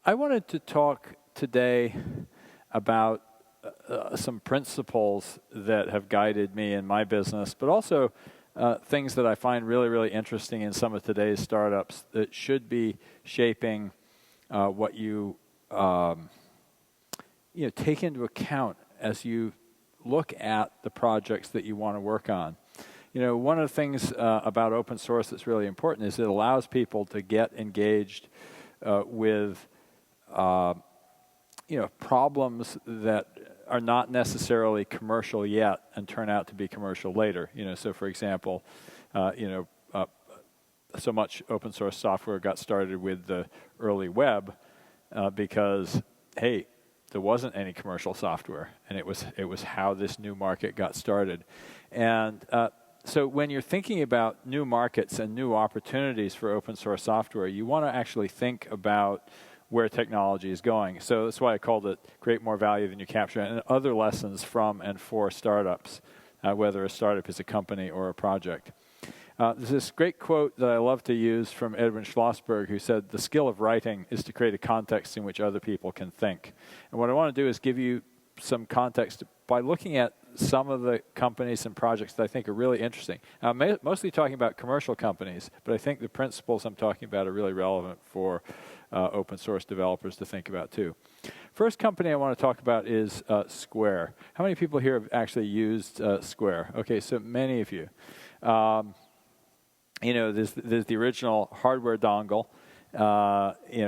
I wanted to talk today about some principles that have guided me in my business, but also things that I find really, really interesting in some of today's startups that should be shaping what you take into account as you look at the projects that you want to work on. One of the things about open source that's really important is it allows people to get engaged with problems that are not necessarily commercial yet and turn out to be commercial later. So for example, so much open source software got started with the early web because, hey, there wasn't any commercial software, and it was how this new market got started. And so when you're thinking about new markets and new opportunities for open source software, you want to actually think about where technology is going. So that's why I called it Create More Value Than You Capture, and other lessons from and for startups, whether a startup is a company or a project. There's this great quote that I love to use from Edwin Schlossberg, who said, "The skill of writing is to create a context in which other people can think." And what I want to do is give you some context by looking at some of the companies and projects that I think are really interesting. I'm mostly talking about commercial companies, but I think the principles I'm talking about are really relevant for open source developers to think about too. First company I want to talk about is Square. How many people here have actually used Square? Okay, so many of you. There's the original hardware dongle,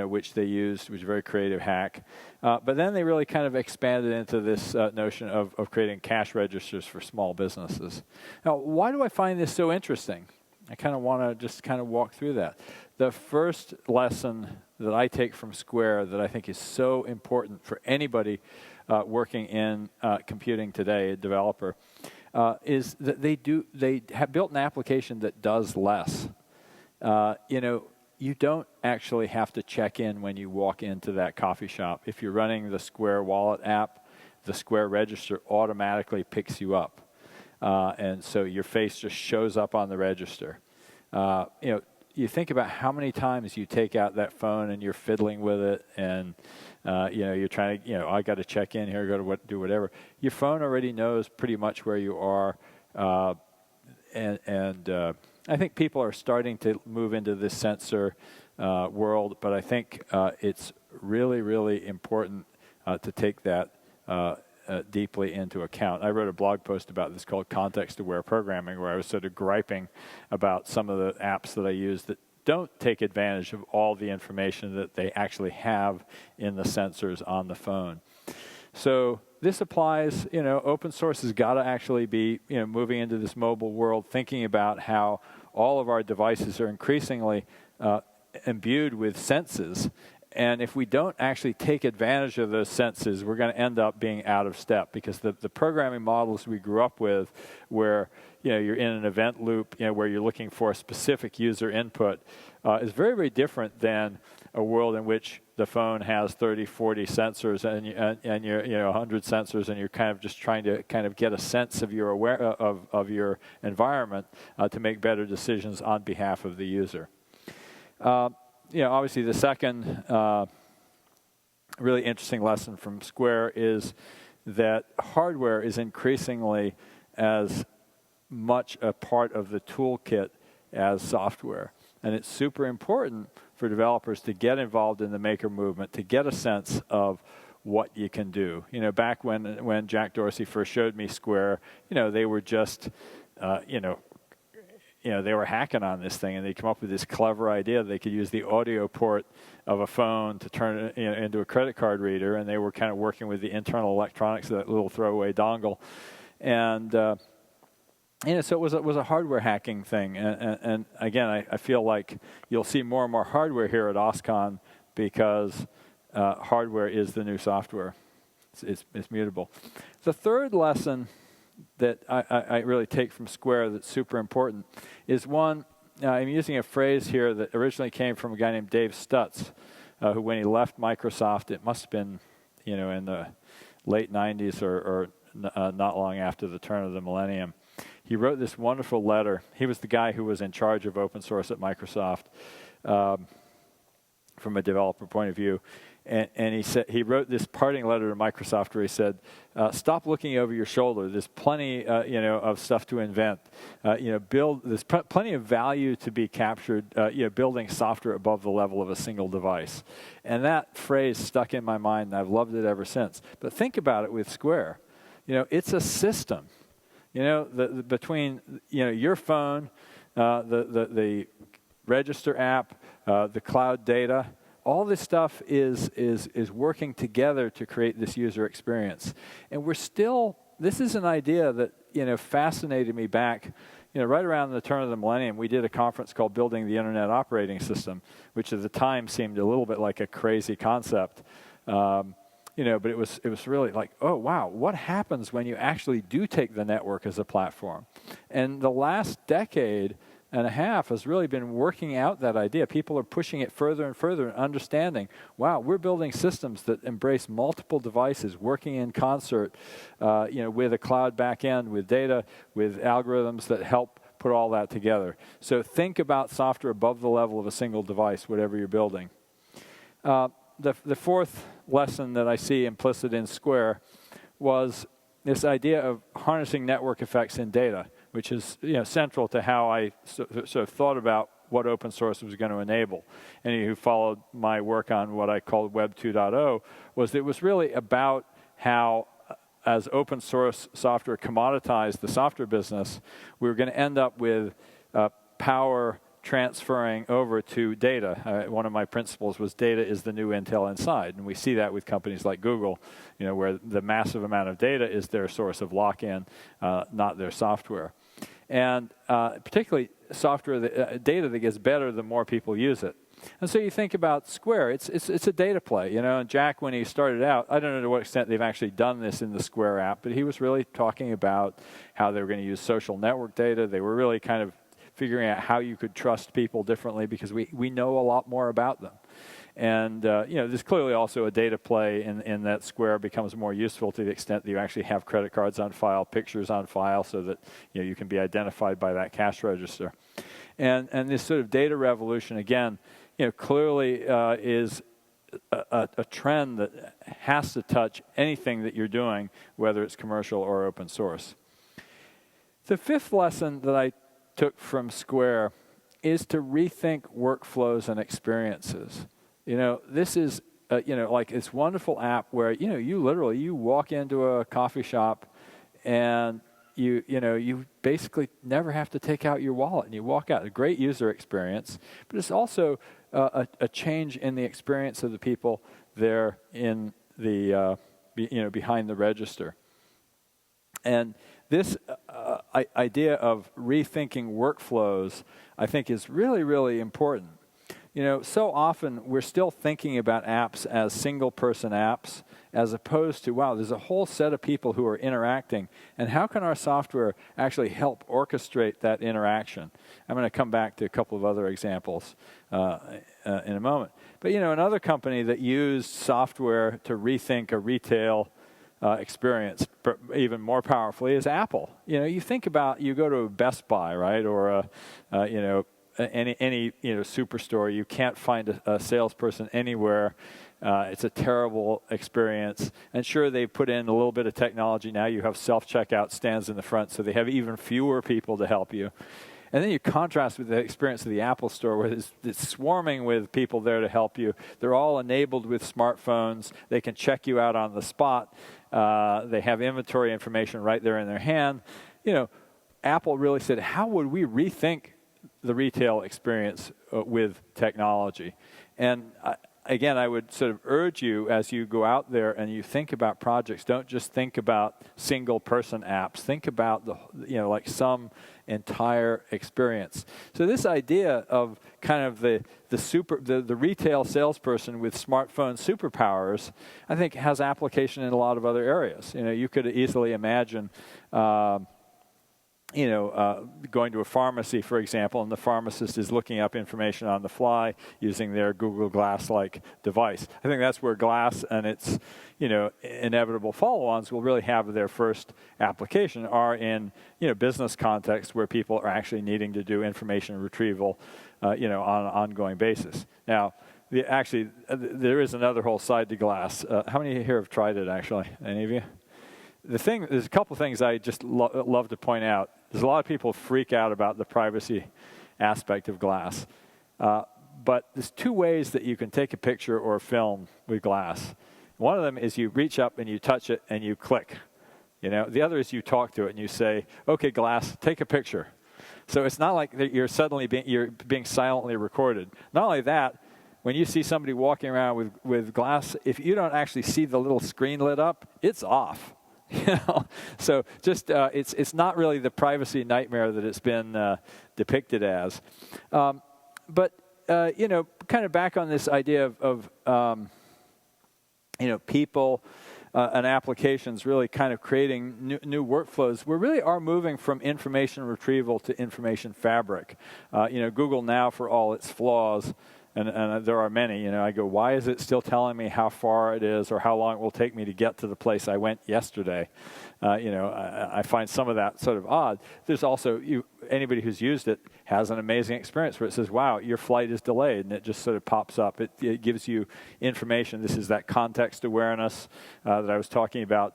which they used, which was a very creative hack. But then they really kind of expanded into this notion of creating cash registers for small businesses. Now, why do I find this so interesting? I kind of want to just kind of walk through that. The first lesson that I take from Square that I think is so important for anybody working in computing today, a developer, is that they have built an application that does less. You don't actually have to check in when you walk into that coffee shop. If you're running the Square Wallet app, the Square Register automatically picks you up. And so your face just shows up on the register. You think about how many times you take out that phone and you're fiddling with it, and you're trying to, I got to check in here, do whatever. Your phone already knows pretty much where you are, and I think people are starting to move into this sensor world, but I think it's really, really important to take that deeply into account. I wrote a blog post about this called Context-Aware Programming, where I was sort of griping about some of the apps that I use that don't take advantage of all the information that they actually have in the sensors on the phone. So this applies, open source has got to actually be, moving into this mobile world, thinking about how all of our devices are increasingly imbued with senses. And if we don't actually take advantage of those senses, we're going to end up being out of step, because the programming models we grew up with, where you're in an event loop, where you're looking for a specific user input, is very, very different than a world in which the phone has 30, 40 sensors and you're 100 sensors, and you're kind of just trying to kind of get a sense of your of your environment to make better decisions on behalf of the user. Obviously the second really interesting lesson from Square is that hardware is increasingly as much a part of the toolkit as software. And it's super important for developers to get involved in the maker movement, to get a sense of what you can do. Back when Jack Dorsey first showed me Square, they were just, they were hacking on this thing, and they come up with this clever idea that they could use the audio port of a phone to turn it into a credit card reader, and they were kind of working with the internal electronics of that little throwaway dongle. And so it was a hardware hacking thing. And again, I feel like you'll see more and more hardware here at OSCON, because hardware is the new software. It's mutable. The third lesson that I really take from Square that's super important is one, I'm using a phrase here that originally came from a guy named Dave Stutz, who when he left Microsoft, it must have been, in the late 90s or not long after the turn of the millennium. He wrote this wonderful letter. He was the guy who was in charge of open source at Microsoft from a developer point of view. And he wrote this parting letter to Microsoft where he said, "Stop looking over your shoulder. There's plenty, of stuff to invent. There's plenty of value to be captured. Building software above the level of a single device." And that phrase stuck in my mind, and I've loved it ever since. But think about it with Square. It's a system. Between your phone, the register app, the cloud data. All this stuff is working together to create this user experience. And this is an idea that, fascinated me back, right around the turn of the millennium. We did a conference called Building the Internet Operating System, which at the time seemed a little bit like a crazy concept. But it was really like, oh, wow, what happens when you actually do take the network as a platform? And the last decade and a half has really been working out that idea. People are pushing it further and further and understanding, wow, we're building systems that embrace multiple devices working in concert, with a cloud backend, with data, with algorithms that help put all that together. So think about software above the level of a single device, whatever you're building. The fourth lesson that I see implicit in Square was this idea of harnessing network effects in data, which is central to how I sort of thought about what open source was going to enable. Any who followed my work on what I called Web 2.0 was it was really about how, as open source software commoditized the software business, we were going to end up with power transferring over to data. One of my principles was data is the new Intel Inside, and we see that with companies like Google, where the massive amount of data is their source of lock-in, not their software. And particularly data that gets better the more people use it. And so you think about Square, it's a data play, and Jack, when he started out, I don't know to what extent they've actually done this in the Square app, but he was really talking about how they were going to use social network data. They were really kind of figuring out how you could trust people differently because we know a lot more about them. And, there's clearly also a data play in that Square becomes more useful to the extent that you actually have credit cards on file, pictures on file, so that, you can be identified by that cash register. And this sort of data revolution, again, clearly is a trend that has to touch anything that you're doing, whether it's commercial or open source. The fifth lesson that I took from Square is to rethink workflows and experiences. This is, like this wonderful app where, you walk into a coffee shop and you basically never have to take out your wallet and you walk out. A great user experience, but it's also a change in the experience of the people there in the, behind the register. And this idea of rethinking workflows, I think, is really, really important. So often we're still thinking about apps as single-person apps as opposed to, wow, there's a whole set of people who are interacting, and how can our software actually help orchestrate that interaction? I'm going to come back to a couple of other examples in a moment. But, another company that used software to rethink a retail experience, even more powerfully, is Apple. You think about, you go to Best Buy, right, or any superstore. You can't find a salesperson anywhere. It's a terrible experience. And sure, they put in a little bit of technology now. You have self-checkout stands in the front, so they have even fewer people to help you. And then you contrast with the experience of the Apple Store, where it's swarming with people there to help you. They're all enabled with smartphones. They can check you out on the spot. They have inventory information right there in their hand. Apple really said, how would we rethink the retail experience with technology? And again, I would sort of urge you, as you go out there and you think about projects, don't just think about single-person apps. Think about like some entire experience. So this idea of kind of the retail salesperson with smartphone superpowers, I think, has application in a lot of other areas. You could easily imagine going to a pharmacy, for example, and the pharmacist is looking up information on the fly using their Google Glass-like device. I think that's where Glass and its, inevitable follow-ons will really have their first application, are in, business contexts where people are actually needing to do information retrieval, on an ongoing basis. Now, Actually, there is another whole side to glass. How many here have tried it, actually? Any of you? There's a couple things I just love to point out. There's a lot of people freak out about the privacy aspect of glass. But there's two ways that you can take a picture or a film with glass. One of them is you reach up and you touch it and you click. The other is you talk to it and you say, "Okay, glass, take a picture." So it's not like that you're being silently recorded. Not only that, when you see somebody walking around with glass, if you don't actually see the little screen lit up, it's off. So just it's not really the privacy nightmare that it's been depicted as. But kind of back on this idea of people and applications really kind of creating new workflows. We really are moving from information retrieval to information fabric. Google now, for all its flaws, and there are many, I go, why is it still telling me how far it is or how long it will take me to get to the place I went yesterday? I find some of that sort of odd. There's also, anybody who's used it has an amazing experience where it says, wow, your flight is delayed, and it just sort of pops up. It gives you information. This is that context awareness that I was talking about,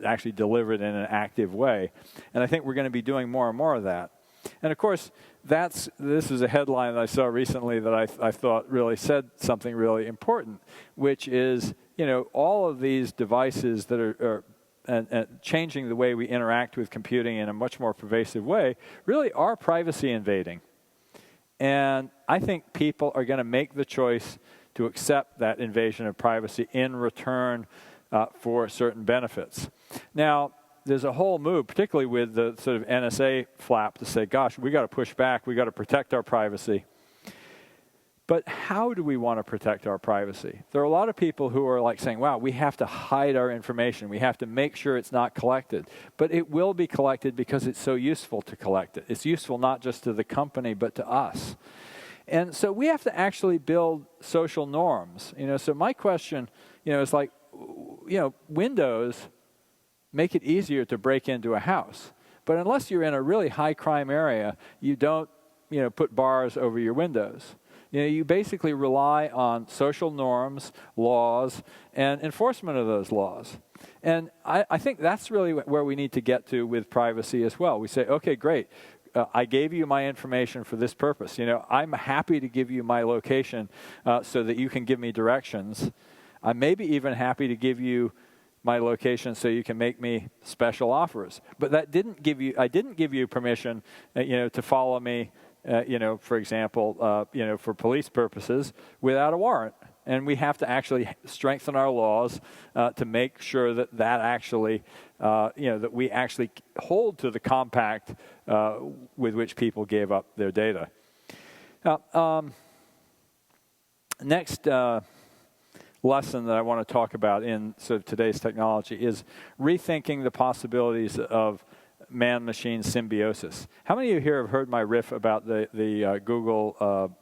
actually delivered in an active way. And I think we're going to be doing more and more of that. And of course, this is a headline that I saw recently that I thought really said something really important, which is, all of these devices that are changing the way we interact with computing in a much more pervasive way really are privacy invading. And I think people are going to make the choice to accept that invasion of privacy in return for certain benefits. Now, there's a whole move, particularly with the sort of NSA flap, to say, gosh, we got to push back, we got to protect our privacy. But how do we want to protect our privacy? There are a lot of people who are like saying, wow, we have to hide our information, we have to make sure it's not collected. But it will be collected because it's so useful to collect it. It's useful not just to the company, but to us. And so we have to actually build social norms. So my question, is like, Windows make it easier to break into a house. But unless you're in a really high crime area, you don't, put bars over your windows. You basically rely on social norms, laws, and enforcement of those laws. And I think that's really where we need to get to with privacy as well. We say, okay, great. I gave you my information for this purpose. I'm happy to give you my location so that you can give me directions. I may be even happy to give you my location so you can make me special offers. But I didn't give you permission, to follow me, for example, for police purposes without a warrant. And we have to actually strengthen our laws to make sure that actually, that we actually hold to the compact with which people gave up their data. Now, next lesson that I want to talk about in sort of today's technology is rethinking the possibilities of man-machine symbiosis. How many of you here have heard my riff about the Google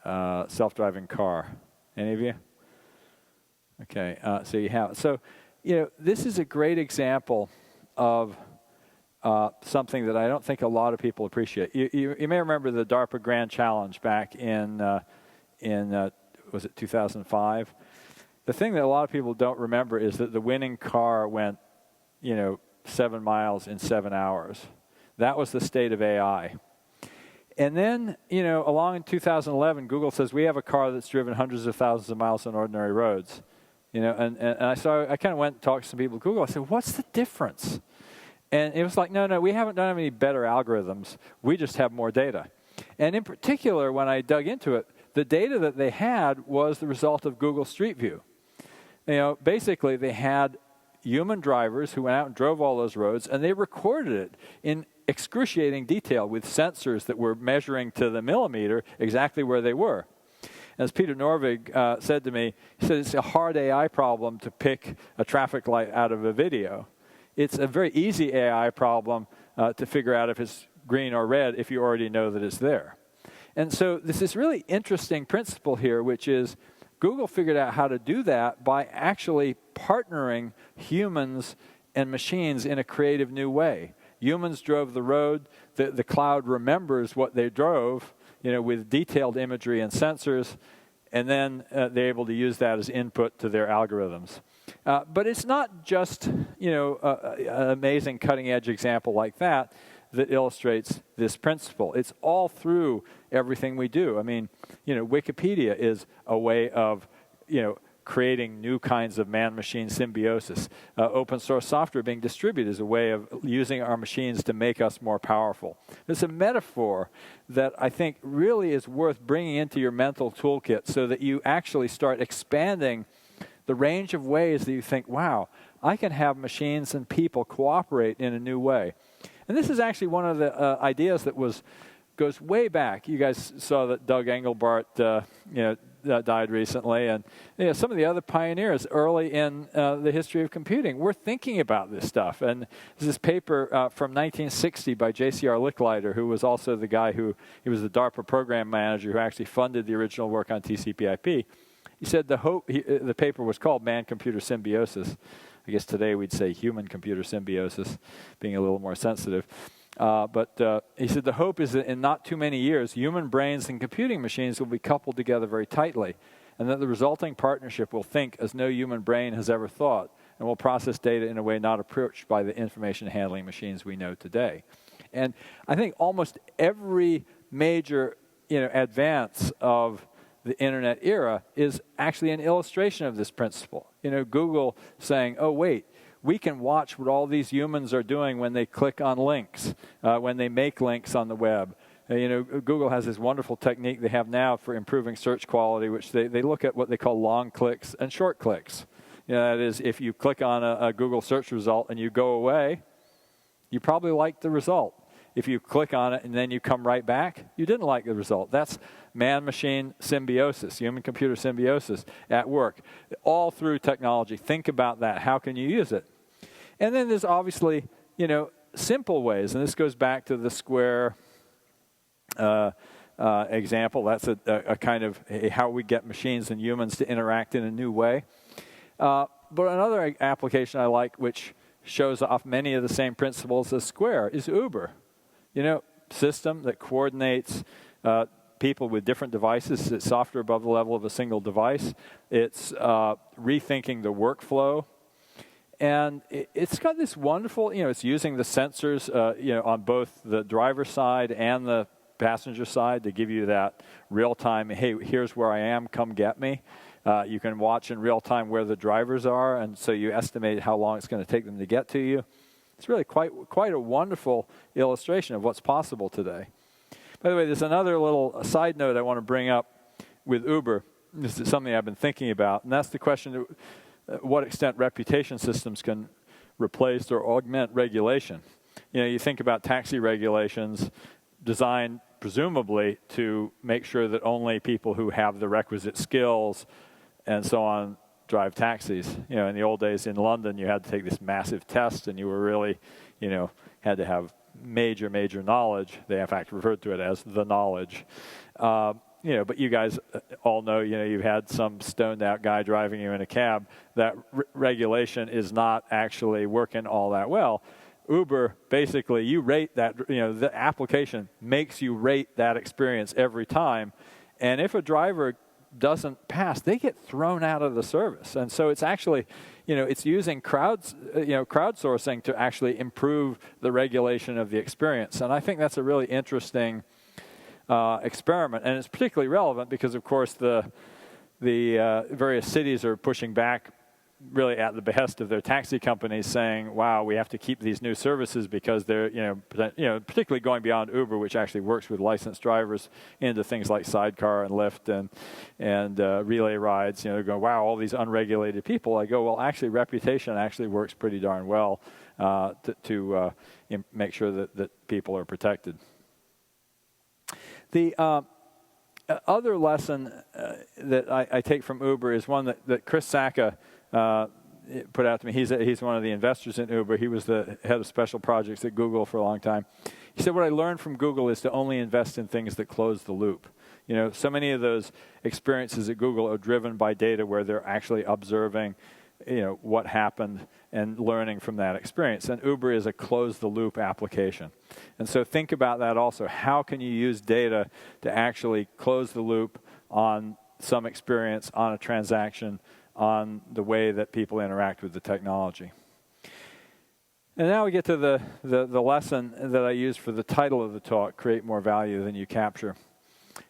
self-driving car? Any of you? Okay, so you have. So, this is a great example of something that I don't think a lot of people appreciate. You may remember the DARPA Grand Challenge back in was it 2005? The thing that a lot of people don't remember is that the winning car went, 7 miles in 7 hours. That was the state of AI. And then, along in 2011, Google says, we have a car that's driven hundreds of thousands of miles on ordinary roads. And I kind of went and talked to some people at Google. I said, what's the difference? And it was like, no, we haven't done any better algorithms. We just have more data. And in particular, when I dug into it, the data that they had was the result of Google Street View. Basically, they had human drivers who went out and drove all those roads, and they recorded it in excruciating detail with sensors that were measuring to the millimeter exactly where they were. As Peter Norvig said to me, he said it's a hard AI problem to pick a traffic light out of a video. It's a very easy AI problem to figure out if it's green or red if you already know that it's there. And so there's this really interesting principle here, which is Google figured out how to do that by actually partnering humans and machines in a creative new way. Humans drove the road. The cloud remembers what they drove, with detailed imagery and sensors. and then they're able to use that as input to their algorithms. But it's not just, an amazing cutting-edge example like that illustrates this principle. It's all through everything we do. I mean, Wikipedia is a way of, creating new kinds of man-machine symbiosis. Open source software being distributed is a way of using our machines to make us more powerful. It's a metaphor that I think really is worth bringing into your mental toolkit so that you actually start expanding the range of ways that you think, wow, I can have machines and people cooperate in a new way. And this is actually one of the ideas that goes way back. You guys saw that Doug Engelbart, died recently, and some of the other pioneers early in the history of computing were thinking about this stuff. And there's this paper from 1960 by J.C.R. Licklider, who was also the guy he was the DARPA program manager who actually funded the original work on TCP/IP. He said the paper was called Man-Computer Symbiosis. I guess today we'd say human-computer symbiosis, being a little more sensitive. But he said the hope is that in not too many years, human brains and computing machines will be coupled together very tightly, and that the resulting partnership will think as no human brain has ever thought, and will process data in a way not approached by the information handling machines we know today. And I think almost every major advance of the internet era is actually an illustration of this principle. Google saying, oh, wait, we can watch what all these humans are doing when they click on links, when they make links on the web. Google has this wonderful technique they have now for improving search quality, which they look at what they call long clicks and short clicks. That is, if you click on a Google search result and you go away, you probably liked the result. If you click on it and then you come right back, you didn't like the result. That's man-machine symbiosis, human-computer symbiosis at work, all through technology. Think about that. How can you use it? And then there's obviously, simple ways, and this goes back to the square example. That's a kind of how we get machines and humans to interact in a new way. But another application I like, which shows off many of the same principles as Square, is Uber. System that coordinates people with different devices. It's software above the level of a single device. It's rethinking the workflow. And it's got this wonderful, it's using the sensors, on both the driver's side and the passenger side to give you that real-time, hey, here's where I am, come get me. You can watch in real time where the drivers are, and so you estimate how long it's going to take them to get to you. It's really quite a wonderful illustration of what's possible today. By the way, there's another little side note I want to bring up with Uber. This is something I've been thinking about, and that's the question of what extent reputation systems can replace or augment regulation. You think about taxi regulations designed presumably to make sure that only people who have the requisite skills and so on drive taxis. In the old days in London, you had to take this massive test, and you were really, had to have major knowledge. They, in fact, referred to it as the knowledge. But you guys all know, you've had some stoned-out guy driving you in a cab. That regulation is not actually working all that well. Uber, basically, you rate that, the application makes you rate that experience every time. And if a driver doesn't pass, they get thrown out of the service. And so it's actually, it's using crowdsourcing to actually improve the regulation of the experience. And I think that's a really interesting experiment. And it's particularly relevant because, of course, the various cities are pushing back really at the behest of their taxi companies, saying, wow, we have to keep these new services because they're, particularly going beyond Uber, which actually works with licensed drivers, into things like Sidecar and Lyft and relay rides. They're going, wow, all these unregulated people. I go, well, actually, reputation actually works pretty darn well to make sure that people are protected. The other lesson that I take from Uber is one that Chris Sacca put out to me. He's one of the investors in Uber. He was the head of special projects at Google for a long time. He said, what I learned from Google is to only invest in things that close the loop. So many of those experiences at Google are driven by data where they're actually observing, what happened and learning from that experience. And Uber is a close-the-loop application. And so think about that also. How can you use data to actually close the loop on some experience, on a transaction, on the way that people interact with the technology. And now we get to the lesson that I used for the title of the talk, Create More Value Than You Capture.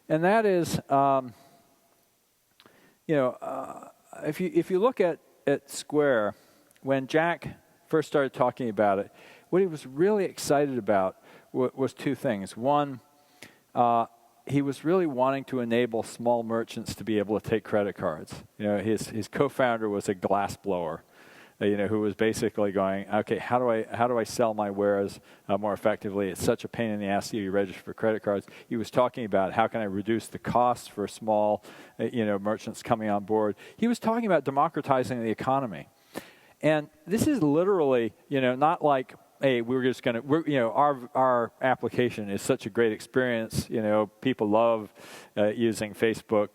And that is, if you look at Square, when Jack first started talking about it, what he was really excited about was two things. One, he was really wanting to enable small merchants to be able to take credit cards. His co-founder was a glassblower, who was basically going, okay, how do I sell my wares more effectively? It's such a pain in the ass to be registered for credit cards. He was talking about how can I reduce the costs for small, merchants coming on board. He was talking about democratizing the economy, and this is literally, not like, hey, our application is such a great experience. People love using Facebook.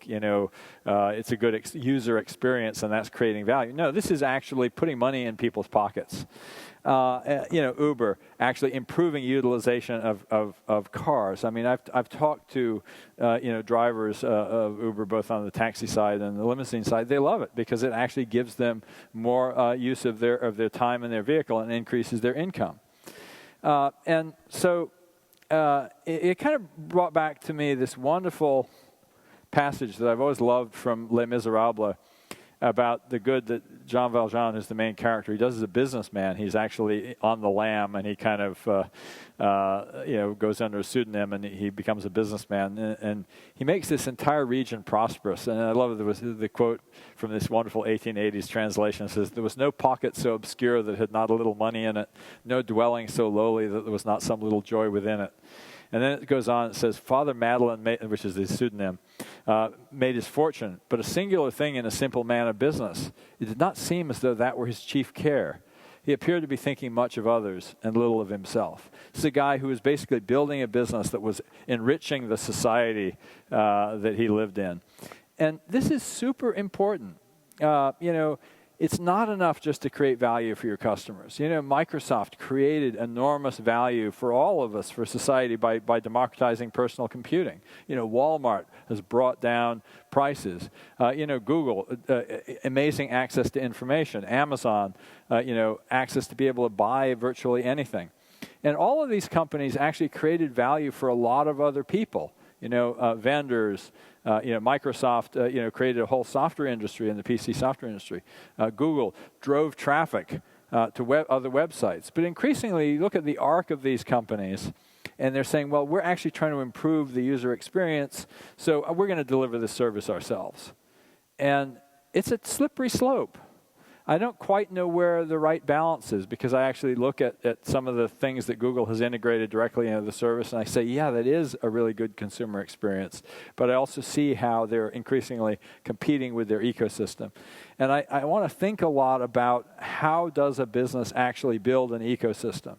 It's a good user experience, and that's creating value. No, this is actually putting money in people's pockets. Uber actually improving utilization of cars. I mean, I've talked to drivers of Uber, both on the taxi side and the limousine side. They love it because it actually gives them more use of their time in their vehicle and increases their income. And so it kind of brought back to me this wonderful passage that I've always loved from Les Miserables, about the good that Jean Valjean is the main character. He does as a businessman. He's actually on the lam, and he kind of goes under a pseudonym, and he becomes a businessman. And he makes this entire region prosperous. And I love the quote from this wonderful 1880s translation. It says, "There was no pocket so obscure that had not a little money in it, no dwelling so lowly that there was not some little joy within it." And then it goes on, it says, "Father Madeleine," which is his pseudonym, "made his fortune, but a singular thing in a simple man of business. It did not seem as though that were his chief care. He appeared to be thinking much of others and little of himself." This is a guy who was basically building a business that was enriching the society that he lived in. And this is super important. It's not enough just to create value for your customers. Microsoft created enormous value for all of us, for society, by democratizing personal computing. Walmart has brought down prices. Google, amazing access to information. Amazon, access to be able to buy virtually anything. And all of these companies actually created value for a lot of other people. Vendors, Microsoft, created a whole software industry in the PC software industry. Google drove traffic to other websites. But increasingly, you look at the arc of these companies, and they're saying, well, we're actually trying to improve the user experience, so we're going to deliver this service ourselves. And it's a slippery slope. I don't quite know where the right balance is, because I actually look at some of the things that Google has integrated directly into the service, and I say, yeah, that is a really good consumer experience. But I also see how they're increasingly competing with their ecosystem. And I want to think a lot about how does a business actually build an ecosystem.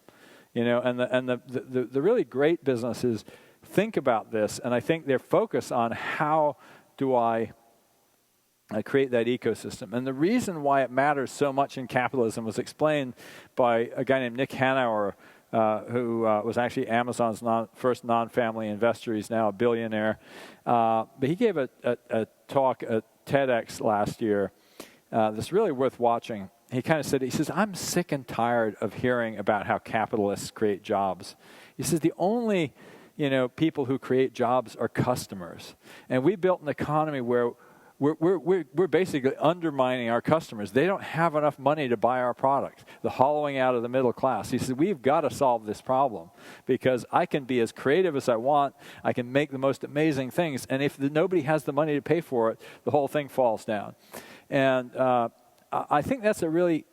And the really great businesses think about this, and I think they're focused on how do I create that ecosystem. And the reason why it matters so much in capitalism was explained by a guy named Nick Hanauer, who was actually Amazon's first non-family investor. He's now a billionaire. But he gave a talk at TEDx last year that's really worth watching. He kind of said, he says, I'm sick and tired of hearing about how capitalists create jobs. He says, the only people who create jobs are customers. And we built an economy where we're basically undermining our customers. They don't have enough money to buy our product. The hollowing out of the middle class. He said, we've got to solve this problem, because I can be as creative as I want. I can make the most amazing things. And if nobody has the money to pay for it, the whole thing falls down. And I think that's a really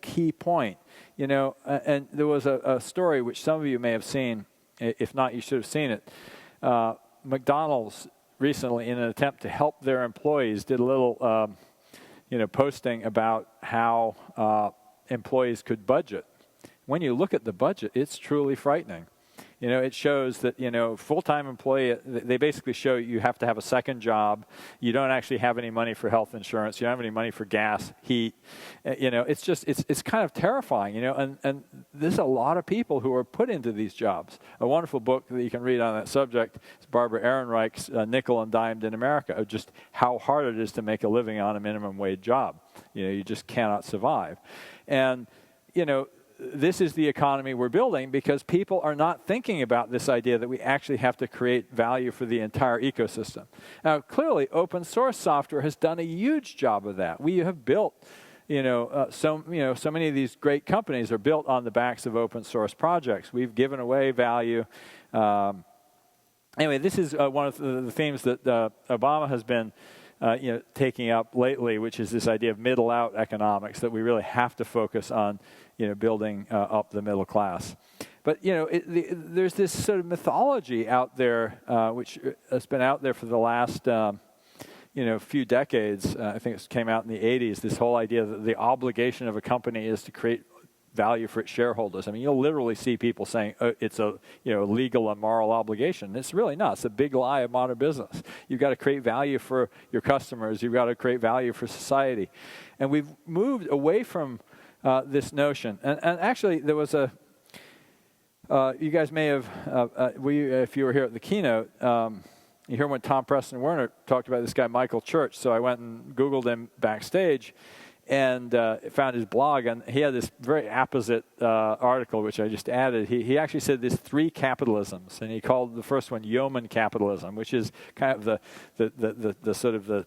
key point. And there was a story which some of you may have seen. If not, you should have seen it. McDonald's recently, in an attempt to help their employees, did a little, posting about how employees could budget. When you look at the budget, it's truly frightening. It shows that, full-time employee, they basically show you have to have a second job. You don't actually have any money for health insurance. You don't have any money for gas, heat. It's kind of terrifying, and there's a lot of people who are put into these jobs. A wonderful book that you can read on that subject is Barbara Ehrenreich's Nickel and Dimed in America, of just how hard it is to make a living on a minimum wage job. You just cannot survive. And, this is the economy we're building because people are not thinking about this idea that we actually have to create value for the entire ecosystem. Now, clearly, open source software has done a huge job of that. We have built, so many of these great companies are built on the backs of open source projects. We've given away value. Anyway, this is one of the themes that Obama has been taking up lately, which is this idea of middle-out economics, that we really have to focus on, building up the middle class. But, there's this sort of mythology out there, which has been out there for the last, few decades. I think it came out in the 80s, this whole idea that the obligation of a company is to create value for its shareholders. I mean, you'll literally see people saying it's a legal and moral obligation. It's really not. It's a big lie of modern business. You've got to create value for your customers. You've got to create value for society. And we've moved away from this notion. And actually, there was a, you guys may have, if you were here at the keynote, you hear when Tom Preston Werner talked about this guy, Michael Church. So I went and Googled him backstage and found his blog, and he had this very apposite article, which I just added. He actually said there's 3 capitalisms, and he called the first one yeoman capitalism, which is kind of the sort of the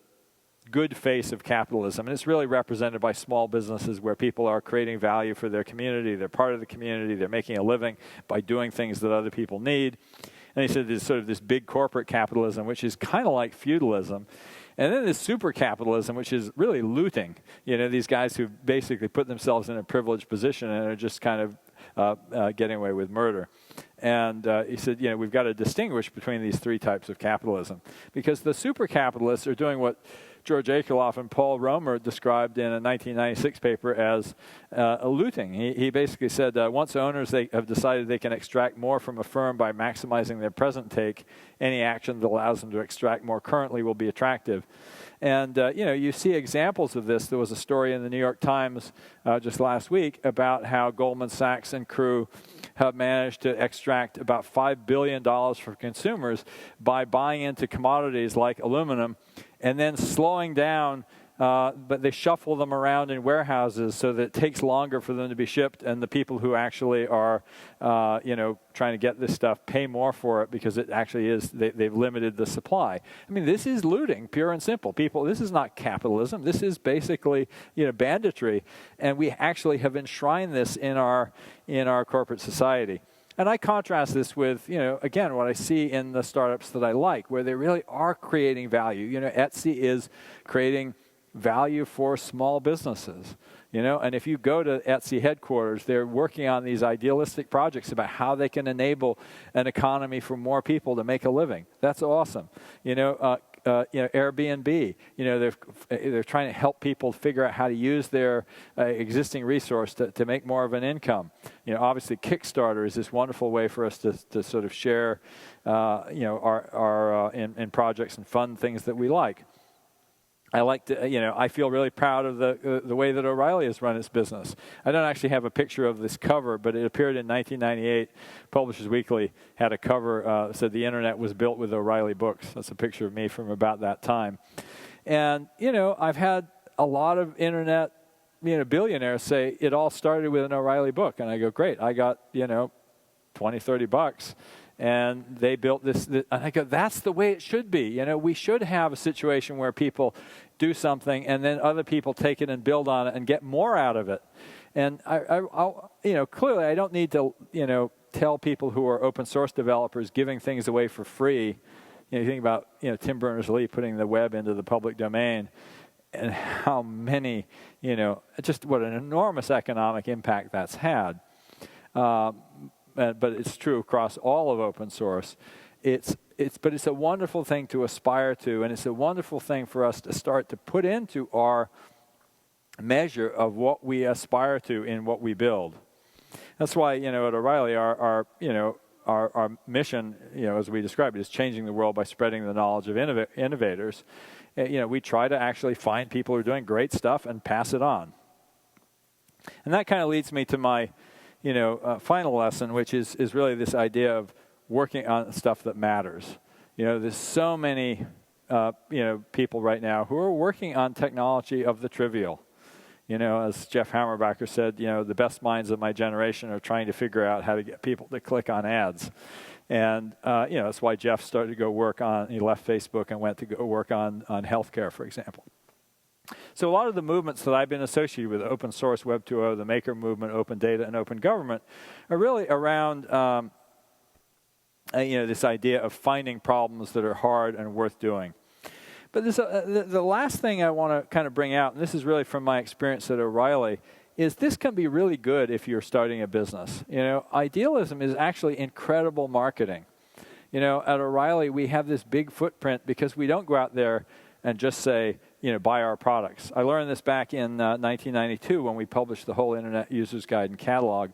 good face of capitalism. And it's really represented by small businesses where people are creating value for their community. They're part of the community. They're making a living by doing things that other people need. And he said there's sort of this big corporate capitalism, which is kind of like feudalism. And then there's super capitalism, which is really looting. These guys who basically put themselves in a privileged position and are just kind of getting away with murder. And he said, we've got to distinguish between these 3 types of capitalism, because the super capitalists are doing what George Akerlof and Paul Romer described in a 1996 paper as a looting. He basically said once owners they have decided they can extract more from a firm by maximizing their present take, any action that allows them to extract more currently will be attractive. And, you see examples of this. There was a story in the New York Times just last week about how Goldman Sachs and crew have managed to extract about $5 billion from consumers by buying into commodities like aluminum and then slowing down, but they shuffle them around in warehouses so that it takes longer for them to be shipped, and the people who actually are, trying to get this stuff pay more for it because it actually is, they've limited the supply. I mean, this is looting, pure and simple. People, this is not capitalism. This is basically, banditry, and we actually have enshrined this in our corporate society. And I contrast this with, again, what I see in the startups that I like, where they really are creating value. Etsy is creating value for small businesses, and if you go to Etsy headquarters, they're working on these idealistic projects about how they can enable an economy for more people to make a living. That's awesome. Airbnb, they're trying to help people figure out how to use their existing resource to make more of an income. Obviously Kickstarter is this wonderful way for us to sort of share, our in projects and fund things that we like. I like to, I feel really proud of the way that O'Reilly has run its business. I don't actually have a picture of this cover, but it appeared in 1998. Publishers Weekly had a cover that said the internet was built with O'Reilly books. That's a picture of me from about that time. And, I've had a lot of internet, billionaires say it all started with an O'Reilly book. And I go, great, I got, $20, $30. And they built this, and I go, that's the way it should be. We should have a situation where people do something and then other people take it and build on it and get more out of it. And clearly I don't need to, tell people who are open source developers giving things away for free. You think about, Tim Berners-Lee putting the web into the public domain and how many, just what an enormous economic impact that's had. But it's true across all of open source. But it's a wonderful thing to aspire to, and it's a wonderful thing for us to start to put into our measure of what we aspire to in what we build. That's why, at O'Reilly, our our mission, as we describe it, is changing the world by spreading the knowledge of innovators. We try to actually find people who are doing great stuff and pass it on. And that kind of leads me to my, final lesson, which is really this idea of working on stuff that matters. There's so many, people right now who are working on technology of the trivial. As Jeff Hammerbacher said, the best minds of my generation are trying to figure out how to get people to click on ads. And, that's why Jeff started to go work on, he left Facebook and went to go work on healthcare, for example. So a lot of the movements that I've been associated with, open source, Web 2.0, the maker movement, open data, and open government, are really around, this idea of finding problems that are hard and worth doing. But the last thing I want to kind of bring out, and this is really from my experience at O'Reilly, is this can be really good if you're starting a business. Idealism is actually incredible marketing. At O'Reilly, we have this big footprint because we don't go out there and just say, buy our products. I learned this back in 1992 when we published the whole Internet User's Guide and Catalog,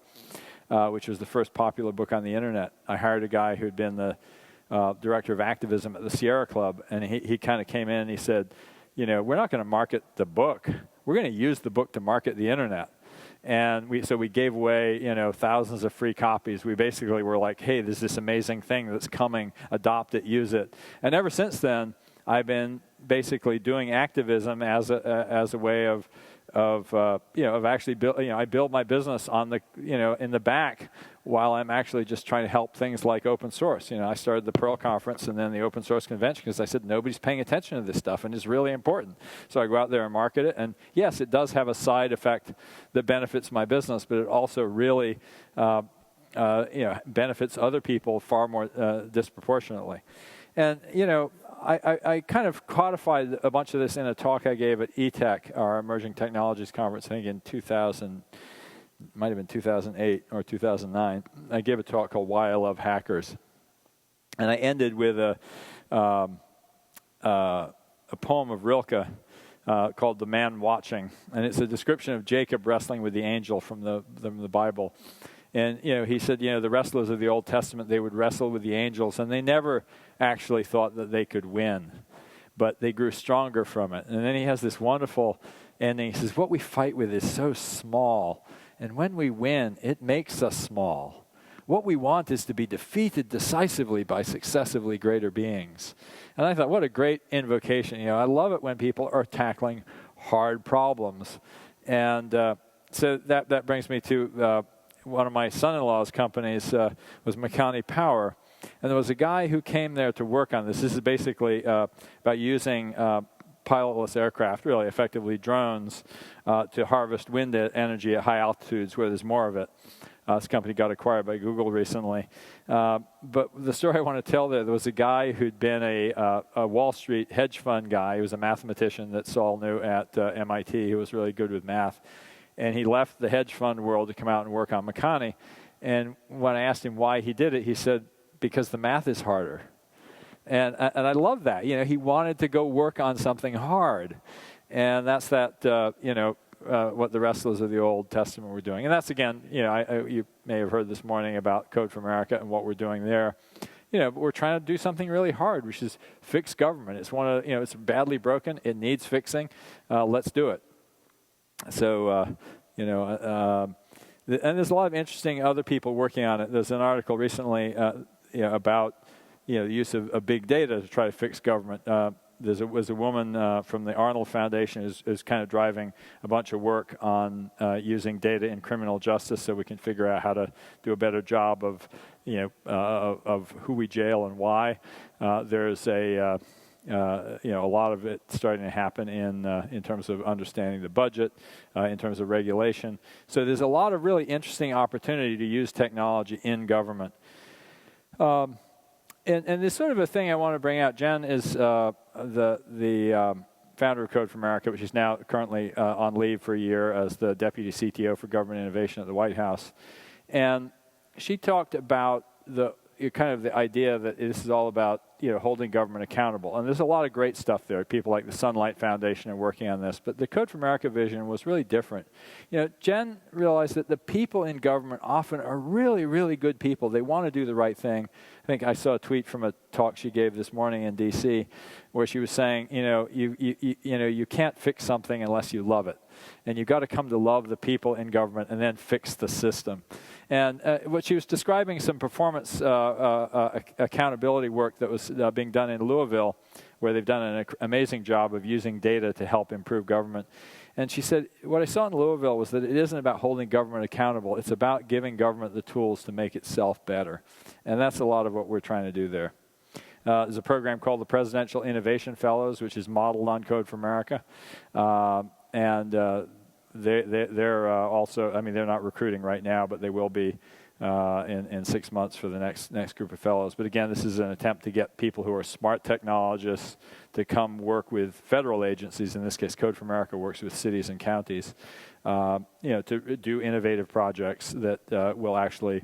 which was the first popular book on the Internet. I hired a guy who had been the director of activism at the Sierra Club, and he kind of came in and he said, we're not going to market the book. We're going to use the book to market the Internet. And we gave away, thousands of free copies. We basically were like, hey, there's this amazing thing that's coming. Adopt it, use it. And ever since then, I've been basically doing activism as a way of actually I build my business on the, in the back while I'm actually just trying to help things like open source. I started the Perl conference and then the open source convention because I said nobody's paying attention to this stuff and it's really important. So I go out there and market it. And yes, it does have a side effect that benefits my business, but it also really, benefits other people far more disproportionately. And, I kind of codified a bunch of this in a talk I gave at eTech, our Emerging Technologies Conference, I think in 2000, might have been 2008 or 2009. I gave a talk called Why I Love Hackers. And I ended with a poem of Rilke called The Man Watching. And it's a description of Jacob wrestling with the angel from the Bible. And, he said, the wrestlers of the Old Testament, they would wrestle with the angels, and they never actually thought that they could win, but they grew stronger from it. And then he has this wonderful ending. He says, what we fight with is so small, and when we win, it makes us small. What we want is to be defeated decisively by successively greater beings. And I thought, what a great invocation. I love it when people are tackling hard problems. And so that brings me to one of my son-in-law's companies was Makani Power. And there was a guy who came there to work on this. This is basically about using pilotless aircraft, really effectively drones, to harvest wind energy at high altitudes where there's more of it. This company got acquired by Google recently. But the story I want to tell there was a guy who'd been a Wall Street hedge fund guy. He was a mathematician that Saul knew at MIT. He was really good with math. And he left the hedge fund world to come out and work on Makani. And when I asked him why he did it, he said, because the math is harder. And I love that. He wanted to go work on something hard. And that's what the wrestlers of the Old Testament were doing. And that's, again, you may have heard this morning about Code for America and what we're doing there. But we're trying to do something really hard, which is fix government. It's it's badly broken. It needs fixing. Let's do it. So, and there's a lot of interesting other people working on it. There's an article recently, about, the use of big data to try to fix government. There was a woman from the Arnold Foundation who's kind of driving a bunch of work on using data in criminal justice so we can figure out how to do a better job of, of who we jail and why. There's a lot of it starting to happen in terms of understanding the budget, in terms of regulation. So there's a lot of really interesting opportunity to use technology in government. And this sort of a thing I want to bring out. Jen is the founder of Code for America, which is now currently on leave for a year as the deputy CTO for government innovation at the White House. And she talked about the idea that this is all about, holding government accountable. And there's a lot of great stuff there. People like the Sunlight Foundation are working on this. But the Code for America vision was really different. Jen realized that the people in government often are really, really good people. They want to do the right thing. I think I saw a tweet from a talk she gave this morning in D.C. where she was saying, you can't fix something unless you love it. And you've got to come to love the people in government and then fix the system. And what she was describing, some performance accountability work that was being done in Louisville, where they've done an amazing job of using data to help improve government. And she said, what I saw in Louisville was that it isn't about holding government accountable. It's about giving government the tools to make itself better. And that's a lot of what we're trying to do there. There's a program called the Presidential Innovation Fellows, which is modeled on Code for America. They're also, they're not recruiting right now, but they will be in 6 months for the next group of fellows. But again, this is an attempt to get people who are smart technologists to come work with federal agencies. In this case, Code for America works with cities and counties, to do innovative projects that will actually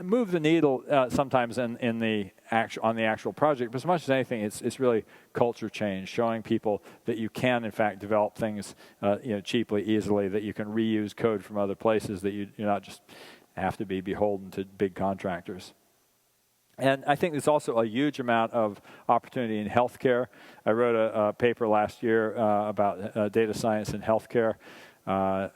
move the needle sometimes on the actual project. But as much as anything, it's really culture change, showing people that you can, in fact, develop things cheaply, easily, that you can reuse code from other places, that you're not just have to be beholden to big contractors. And I think there's also a huge amount of opportunity in healthcare. I wrote a paper last year about data science in healthcare.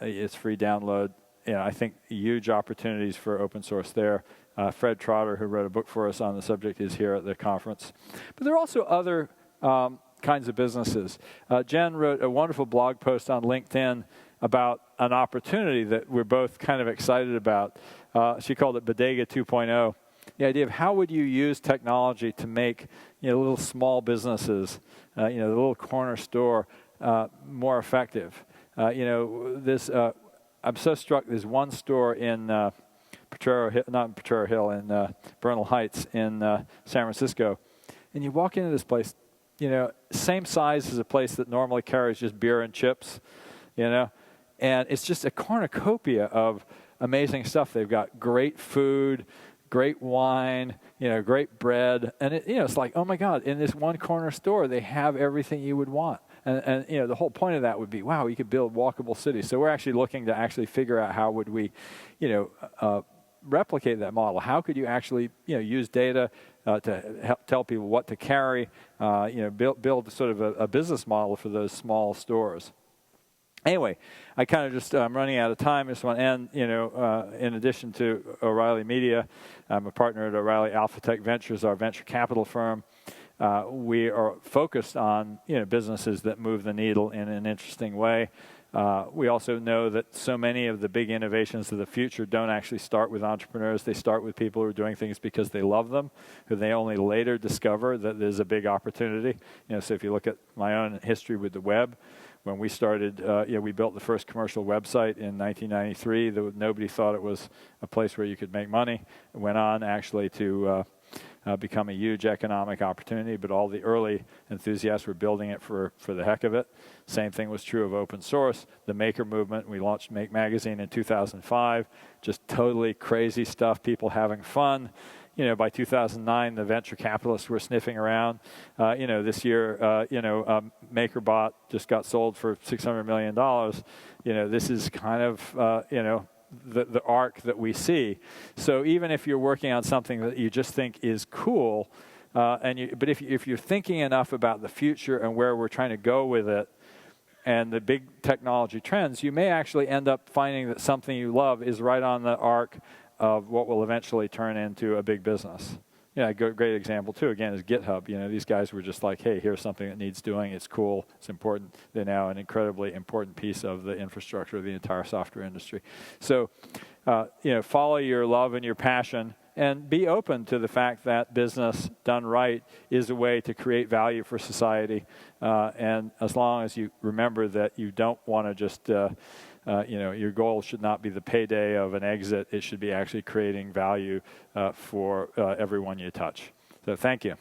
It's free download. I think huge opportunities for open source there. Fred Trotter, who wrote a book for us on the subject, is here at the conference. But there are also other kinds of businesses. Jen wrote a wonderful blog post on LinkedIn about an opportunity that we're both kind of excited about. She called it Bodega 2.0. The idea of how would you use technology to make little small businesses, the little corner store, more effective. I'm so struck. There's one store in in Bernal Heights in San Francisco, and you walk into this place, same size as a place that normally carries just beer and chips, and it's just a cornucopia of amazing stuff. They've got great food, great wine, great bread, and it's like, oh my God, in this one corner store, they have everything you would want. And the whole point of that would be, wow, you could build walkable cities. So we're actually looking to actually figure out how would we, replicate that model. How could you actually, use data to help tell people what to carry, build sort of a business model for those small stores. Anyway, I kind of just, I'm running out of time. I just want to end, in addition to O'Reilly Media, I'm a partner at O'Reilly Alpha Tech Ventures, our venture capital firm. We are focused on businesses that move the needle in an interesting way. We also know that so many of the big innovations of the future don't actually start with entrepreneurs. They start with people who are doing things because they love them, who they only later discover that there's a big opportunity. So if you look at my own history with the web, when we started, we built the first commercial website in 1993. Nobody thought it was a place where you could make money. It went on actually to become a huge economic opportunity, but all the early enthusiasts were building it for the heck of it. Same thing was true of open source. The Maker movement, we launched Make Magazine in 2005, just totally crazy stuff, people having fun. By 2009, the venture capitalists were sniffing around. This year, MakerBot just got sold for $600 million. This is kind of, the arc that we see. So even if you're working on something that you just think is cool, but if you're thinking enough about the future and where we're trying to go with it and the big technology trends, you may actually end up finding that something you love is right on the arc of what will eventually turn into a big business. A great example, too, again, is GitHub. These guys were just like, hey, here's something that needs doing. It's cool. It's important. They're now an incredibly important piece of the infrastructure of the entire software industry. So, follow your love and your passion and be open to the fact that business done right is a way to create value for society. And as long as you remember that you don't want to just your goal should not be the payday of an exit. It should be actually creating value for everyone you touch. So thank you.